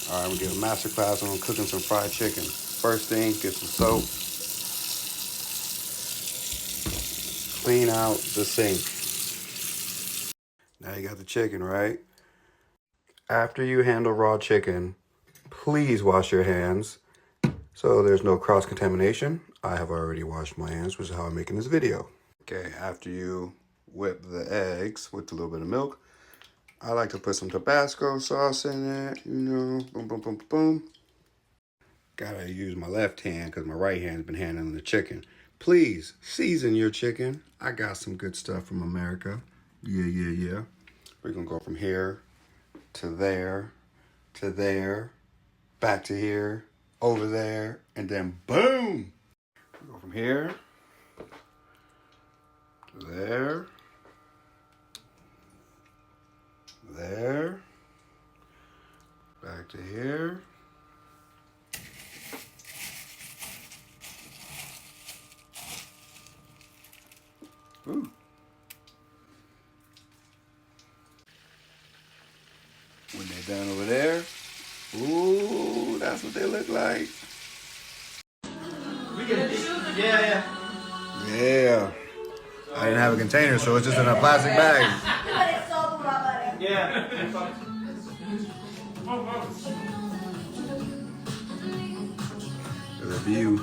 All right, I'm gonna give a master class on cooking some fried chicken. First thing, get some soap. Clean out the sink. Now you got the chicken, right? After you handle raw chicken, please wash your hands so there's no cross-contamination. I have already washed my hands, which is how I'm making this video. Okay, after you whip the eggs with a little bit of milk, I like to put some Tabasco sauce in it, you know, boom, boom, boom, boom. Gotta use my left hand because my right hand's been handling the chicken. Please season your chicken. I got some good stuff from America. Yeah. We're gonna go from here to there, back to here, over there, and then boom! Go from here to there, back to here. Ooh. When they're done over there, ooh, that's what they look like. We can, yeah. Yeah. I didn't have a container, so it's just in a plastic bag. Yeah. The view.